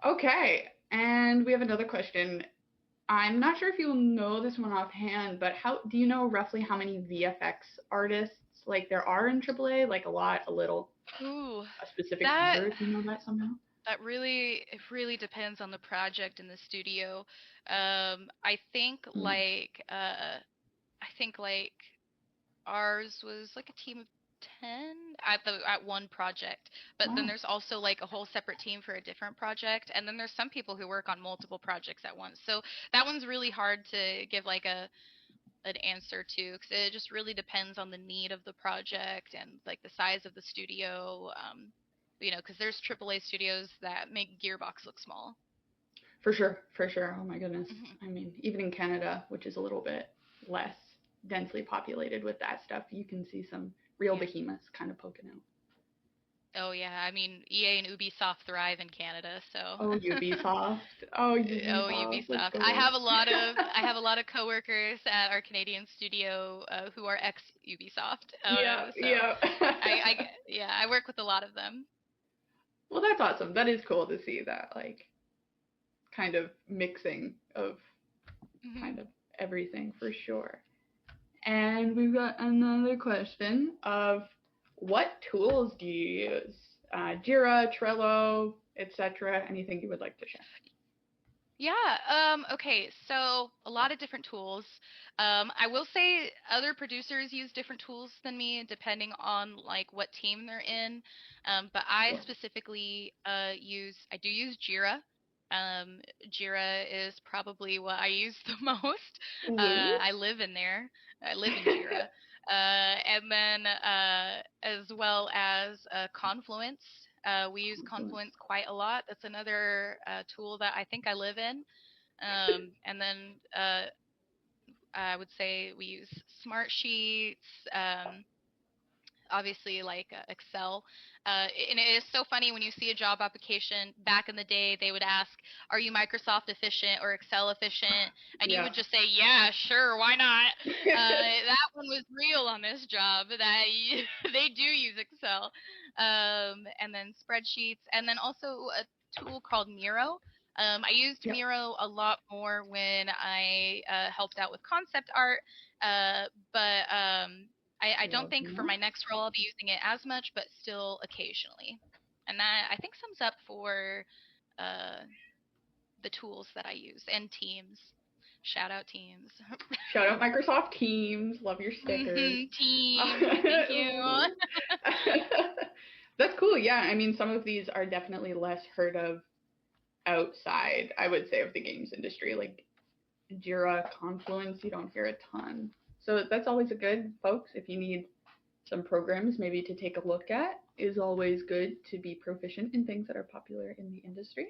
Okay, and we have another question. I'm not sure if you'll know this one offhand, but how do you know roughly how many VFX artists like there are in AAA? Like a lot, a little, Ooh, a specific that number if you know that somehow? that really it really depends on the project and the studio. I think Mm. I think like ours was like a team of 10 at one project. But then Wow, there's also like a whole separate team for a different project, and then there's some people who work on multiple projects at once. So that one's really hard to give like a an answer to, because it just really depends on the need of the project and like the size of the studio. Because there's AAA studios that make Gearbox look small. for sure, for sure. Oh my goodness. Hmm. I mean, even in Canada, which is a little bit less densely populated with that stuff, you can see some real Yeah. behemoths kind of poking out. Oh yeah, I mean EA and Ubisoft thrive in Canada, so. Oh, Ubisoft. Oh, Oh, Ubisoft. Let's Ubisoft. go. I have a lot of coworkers at our Canadian studio who are ex Ubisoft. Yeah, So yeah. I yeah, I work with a lot of them. Well, that's awesome. That is cool to see that, like, kind of mixing of Hmm. kind of everything for sure. And we've got another question of what tools do you use? Jira, Trello, etc. Anything you would like to share? Yeah, okay, so a lot of different tools. I will say other producers use different tools than me depending on like what team they're in. But I Sure. specifically I do use Jira. Um, Jira is probably what I use the most. Woo. I live in there. I live in Jira. And then as well as Confluence. We use Confluence quite a lot. That's another tool that I think I live in. And then I would say we use Smartsheets, obviously like Excel. And it is so funny when you see a job application. Back in the day, they would ask, "Are you Microsoft efficient or Excel efficient?" And you Yeah. would just say, "Yeah, sure, why not?" That one was real on this job. That they do use Excel, and then spreadsheets, and then also a tool called Miro. I used Yep. Miro a lot more when I helped out with concept art, but I don't Love think for Miro. my next role I'll be using it as much, but still occasionally. And that I think sums up for uh, the tools that I use and Teams. Shout out Teams. Shout out Microsoft Teams. Love your stickers. Teams. Thank you. That's cool. Yeah, I mean, some of these are definitely less heard of outside, I would say, of the games industry. Like Jira, Confluence, you don't hear a ton. So that's always a good, folks. If you need some programs maybe to take a look at, is always good to be proficient in things that are popular in the industry.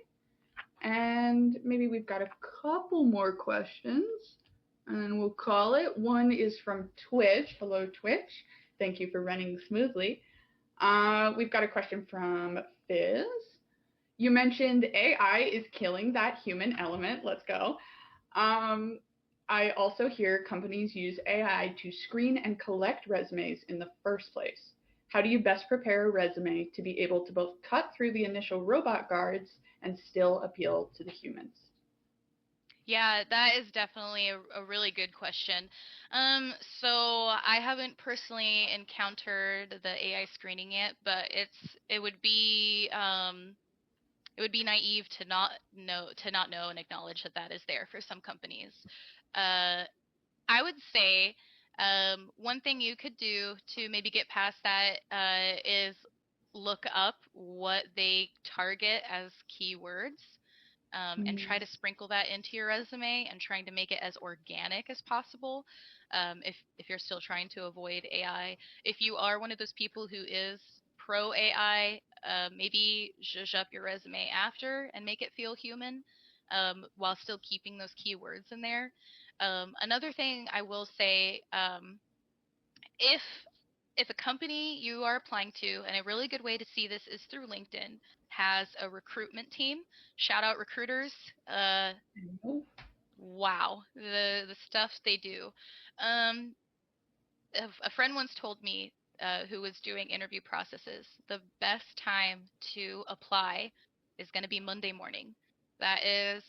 And maybe we've got a couple more questions, and we'll call it. One is from Twitch. Hello, Twitch. Thank you for running smoothly. We've got a question from Fizz. You mentioned AI is killing that human element. Let's go. Um, I also hear companies use AI to screen and collect resumes in the first place. How do you best prepare a resume to be able to both cut through the initial robot guards and still appeal to the humans? Yeah, that is definitely a really good question. So I haven't personally encountered the AI screening yet, but it would be naive to not know and acknowledge that that is there for some companies. Uh, I would say one thing you could do to maybe get past that is look up what they target as keywords, and try Mm, to sprinkle that into your resume and trying to make it as organic as possible. If you're still trying to avoid AI, if you are one of those people who is pro AI, maybe zhuzh up your resume after and make it feel human, while still keeping those keywords in there. Another thing I will say, if if a company you are applying to, and a really good way to see this is through LinkedIn, has a recruitment team, shout out recruiters. Uh, wow, the stuff they do. Um, a friend once told me, who was doing interview processes, the best time to apply is going to be Monday morning. That is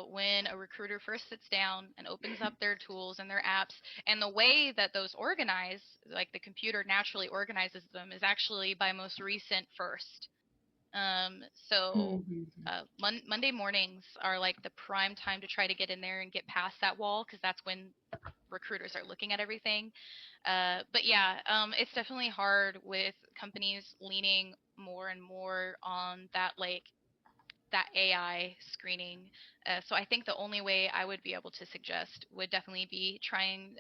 when a recruiter first sits down and opens up their tools and their apps. And the way that those organize, like the computer naturally organizes them, is actually by most recent first. Um, so Mhm. Monday mornings are like the prime time to try to get in there and get past that wall, because that's when recruiters are looking at everything. But yeah, it's definitely hard with companies leaning more and more on that, like that AI screening. So I think the only way I would be able to suggest would definitely be trying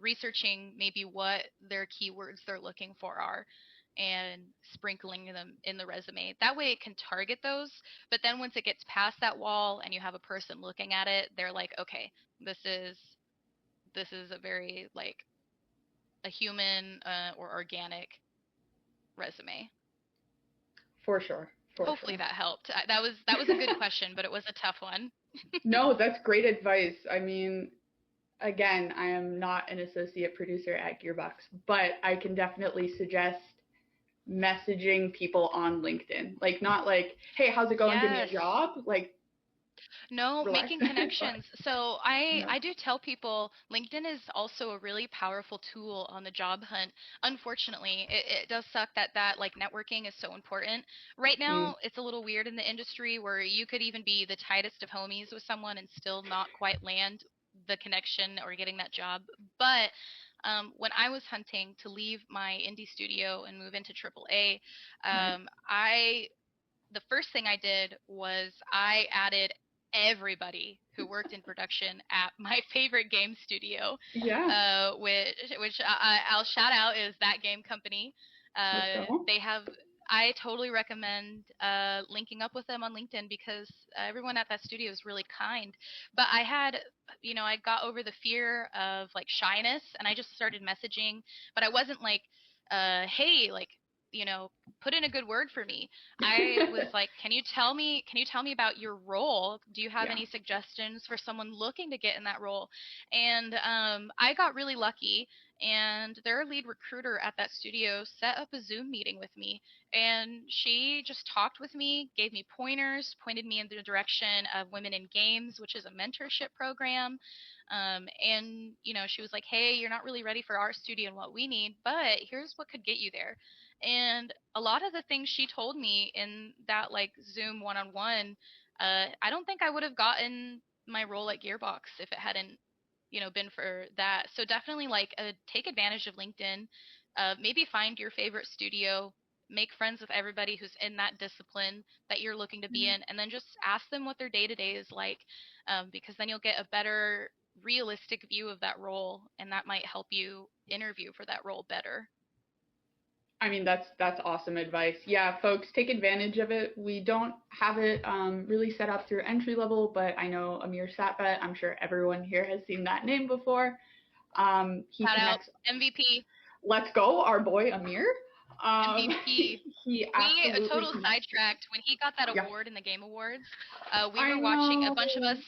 researching maybe what their keywords they're looking for are, and sprinkling them in the resume. That way it can target those. But then once it gets past that wall and you have a person looking at it, they're like, okay, this is a very like a human or organic resume. For sure. For Hopefully sure. that helped. That was a good question, but it was a tough one. No, that's great advice. I mean, again, I am not an associate producer at Gearbox, but I can definitely suggest messaging people on LinkedIn. Like, not like, hey, how's it going? Give me a Yes. job. Like, No, relax. making But, connections. So I yeah. I do tell people LinkedIn is also a really powerful tool on the job hunt. Unfortunately, it does suck that like networking is so important. Right Mm, now, it's a little weird in the industry where you could even be the tightest of homies with someone and still not quite land the connection or getting that job. But when I was hunting to leave my indie studio and move into AAA, right. I the first thing I did was I added everybody who worked in production at my favorite game studio, Yeah. which I'll shout out is That Game Company. Let's go. They have. I totally recommend linking up with them on LinkedIn, because everyone at that studio is really kind. But I had, I got over the fear of like shyness, and I just started messaging. But I wasn't like, hey, like, put in a good word for me. I was like, can you tell me about your role? Do you have Yeah. any suggestions for someone looking to get in that role? And I got really lucky, and their lead recruiter at that studio set up a Zoom meeting with me, and she just talked with me, gave me pointers, pointed me in the direction of Women in Games, which is a mentorship program. And she was like, hey, you're not really ready for our studio and what we need, but here's what could get you there. And a lot of the things she told me in that like Zoom one-on-one, I don't think I would have gotten my role at Gearbox if it hadn't, been for that. So definitely like take advantage of LinkedIn. Maybe find your favorite studio, make friends with everybody who's in that discipline that you're looking to be in, and then just ask them what their day to day is like, because then you'll get a better, realistic view of that role, and that might help you interview for that role better. I mean, that's awesome advice. Yeah, folks, take advantage of it. We don't have it really set up through entry level, but I know Amir Satvat. I'm sure everyone here has seen that name before. He Shout out connects. MVP. Let's go, our boy Amir. MVP. He We a absolutely total connects. sidetracked when he got that Yeah, award in the Game Awards. We I were watching know. a bunch of us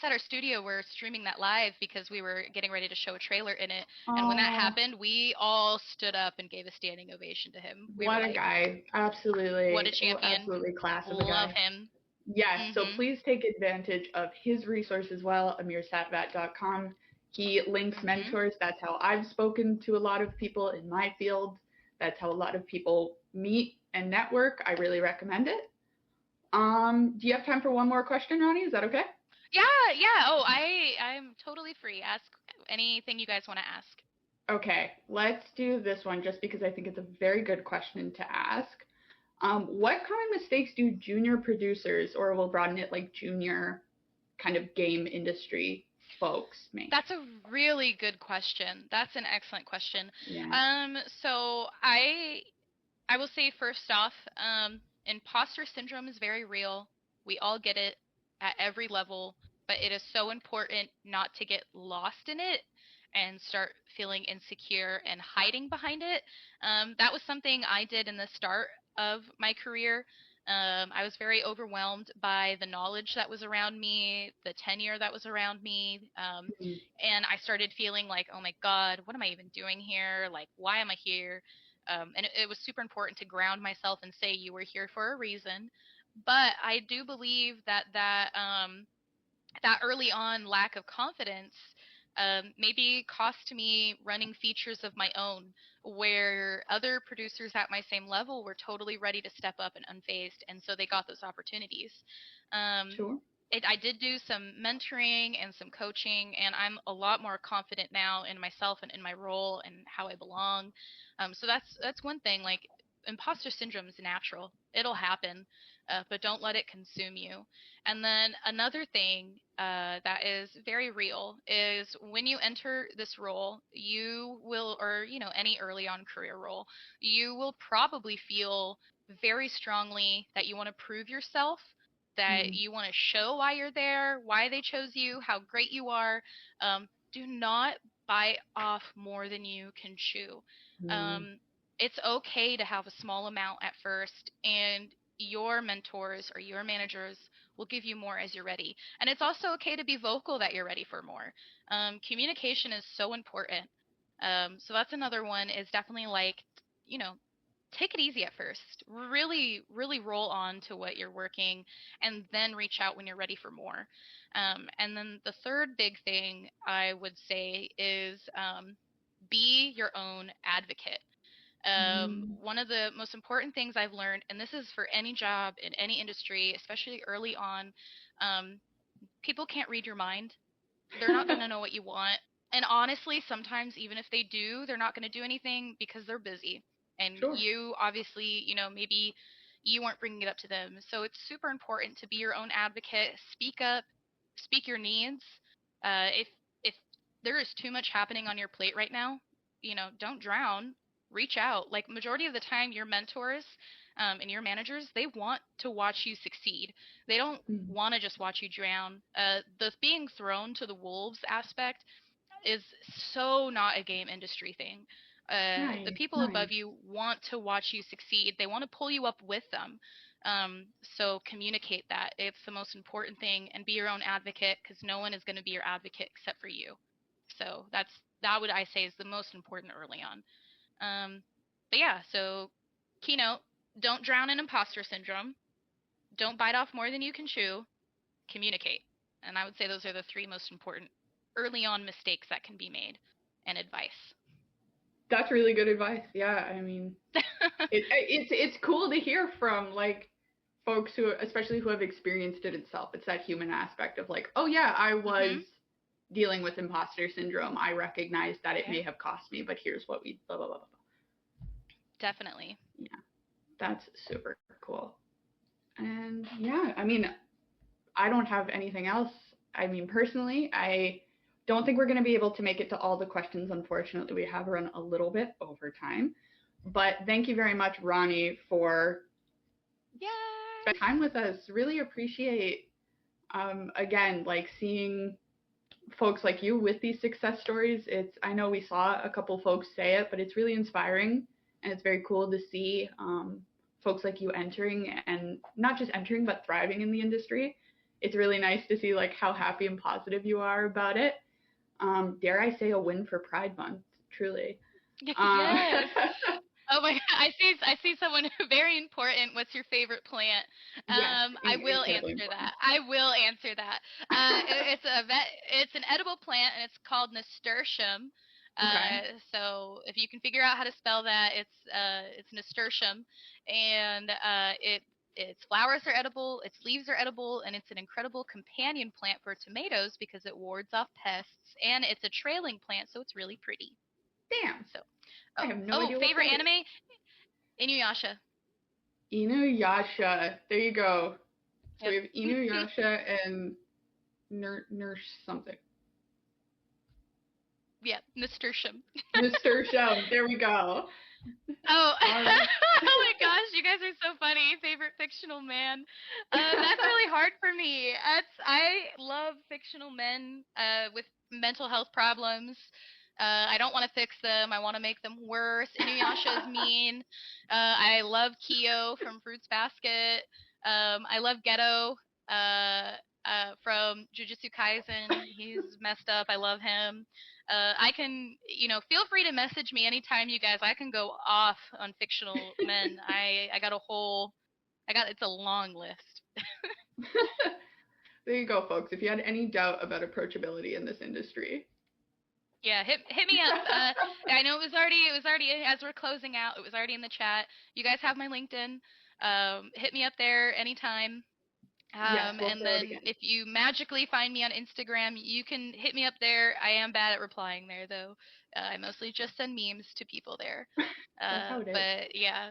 at our studio were streaming that live because we were getting ready to show a trailer in it. And when that Oh, happened, we all stood up and gave a standing ovation to him. We were what a like, guy! "What a Absolutely, champion! absolutely class of a Love guy. him." Yes, so Mhm. please take advantage of his resource as well, amirsatvat.com. He links Mhm. mentors. That's how I've spoken to a lot of people in my field. That's how a lot of people meet and network. I really recommend it. Do you have time for one more question, Ronnie? Is that okay? Yeah, yeah. Oh, I'm totally free. Ask anything you guys want to ask. Okay, let's do this one just because I think it's a very good question to ask. What common mistakes do junior producers, or we'll broaden it like junior kind of game industry folks make? That's a really good question. That's an excellent question. Yeah. So I will say first off, imposter syndrome is very real. We all get it at every level, but it is so important not to get lost in it and start feeling insecure and hiding behind it. That was something I did in the start of my career. I was very overwhelmed by the knowledge that was around me, the tenure that was around me, Mm, and I started feeling like, oh my God, what am I even doing here? Like, why am I here? And it was super important to ground myself and say, you were here for a reason. But I do believe that early on lack of confidence maybe cost me running features of my own where other producers at my same level were totally ready to step up and unfazed, and so they got those opportunities. Um, sure. I did do some mentoring and some coaching, and I'm a lot more confident now in myself and in my role and how I belong. So that's one thing. Like, imposter syndrome is natural; it'll happen, but don't let it consume you. And then another thing that is very real is when you enter this role, you will, or any early on career role, you will probably feel very strongly that you want to prove yourself, that Mm, you want to show why you're there, why they chose you, how great you are. Do not bite off more than you can chew. mm, Um, it's okay to have a small amount at first, and your mentors or your managers will give you more as you're ready. And it's also okay to be vocal that you're ready for more. Communication is so important. So that's another one, is definitely like, you know, take it easy at first. Really, really roll on to what you're working, and then reach out when you're ready for more. And then the third big thing I would say is be your own advocate. mm, One of the most important things I've learned, and this is for any job in any industry, especially early on, um, people can't read your mind. They're not going to know what you want. And honestly, sometimes even if they do, they're not going to do anything because they're busy. And sure. you obviously, maybe you weren't bringing it up to them. So it's super important to be your own advocate. Speak up, speak your needs. If there is too much happening on your plate right now, don't drown. Reach out. Like, majority of the time, your mentors and your managers, they want to watch you succeed. They don't Mm, want to just watch you drown. The being thrown to the wolves aspect is so not a game industry thing. The nice, people above nice. you want to watch you succeed. They want to pull you up with them. So communicate that. It's the most important thing, and be your own advocate, because no one is going to be your advocate except for you. So that would I say is the most important early on. But yeah, so keynote: don't drown in imposter syndrome. Don't bite off more than you can chew. Communicate. And I would say those are the three most important early on mistakes that can be made, and advice. That's really good advice. Yeah, I mean, it's cool to hear from like folks who, especially who have experienced it itself. It's that human aspect of like, oh yeah, I was Mhm. dealing with imposter syndrome. I recognize that it Yeah, may have cost me, but here's what we blah blah blah blah. definitely. Yeah, that's super cool. And yeah, I mean, I don't have anything else. I mean, personally, I don't think we're going to be able to make it to all the questions. Unfortunately, we have run a little bit over time. But thank you very much, Ronnie, for Yay! spending time with us. Really appreciate, again, like seeing folks like you with these success stories. I know we saw a couple folks say it, but it's really inspiring, and it's very cool to see folks like you entering, and not just entering but thriving in the industry. It's really nice to see like how happy and positive you are about it. Dare I say, a win for Pride Month, truly. Um, Yes. Oh my God, I see someone very important. What's your favorite plant? yes, I will incredibly answer important. that. I will answer that. It's an edible plant, and it's called nasturtium. Okay. So if you can figure out how to spell that, it's nasturtium, and its flowers are edible, its leaves are edible, and it's an incredible companion plant for tomatoes because it wards off pests, and it's a trailing plant, so it's really pretty. Damn. So, I oh, have no oh, idea what favorite that is. anime? Inuyasha. Inuyasha. There you go. So Yep. we have Inuyasha and Nurse something. Yep, nasturtium. Nasturtium. There we go. Oh, All right. oh my gosh, you guys are so funny. Favorite fictional man. That's really hard for me. I love fictional men with mental health problems. I don't want to fix them. I want to make them worse. Inuyasha is mean. I love Kyo from Fruits Basket. I love Ghetto from Jujutsu Kaisen. He's messed up. I love him. I can, feel free to message me anytime, you guys. I can go off on fictional men. I got it's a long list. There you go, folks. If you had any doubt about approachability in this industry. Yeah, hit me up. I know it was already as we're closing out. It was already in the chat. You guys have my LinkedIn. Hit me up there anytime. Yes, we'll And throw it then again. if you magically find me on Instagram, you can hit me up there. I am bad at replying there though. I mostly just send memes to people there. That's how it is. But yeah,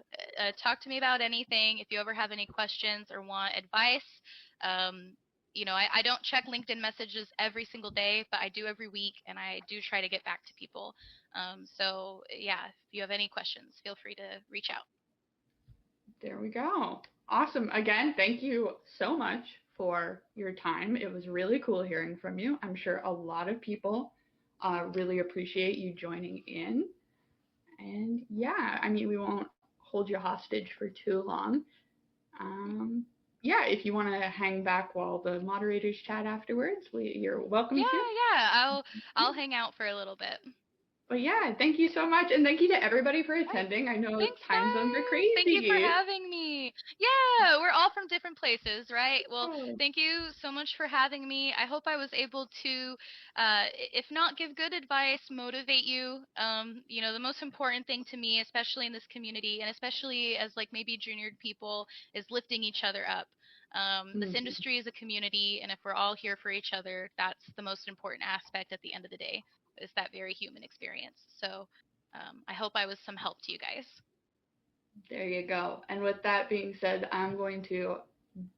talk to me about anything. If you ever have any questions or want advice, I don't check LinkedIn messages every single day, but I do every week, and I do try to get back to people. So yeah, if you have any questions, feel free to reach out. There we go. Awesome. Again, thank you so much for your time. It was really cool hearing from you. I'm sure a lot of people really appreciate you joining in. And yeah, I mean, we won't hold you hostage for too long. Yeah, if you want to hang back while the moderators chat afterwards, you're welcome to. Yeah. I'll hang out for a little bit. But yeah, thank you so much, and thank you to everybody for attending. I know Thanks, time zones are guys. Thank you for crazy. having me. Yeah, we're all from different places, right? Well, Oh, thank you so much for having me. I hope I was able to, if not give good advice, motivate you. The most important thing to me, especially in this community, and especially as like maybe junior people, is lifting each other up. This industry is a community, and if we're all here for each other, that's the most important aspect at the end of the day, is that very human experience. So I hope I was some help to you guys. there you go. And with that being said, I'm going to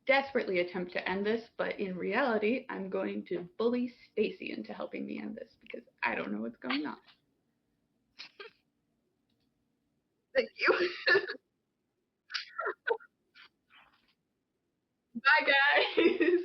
desperately attempt to end this, but in reality, I'm going to bully Stacy into helping me end this because I don't know what's going on. Thank you. Bye, guys.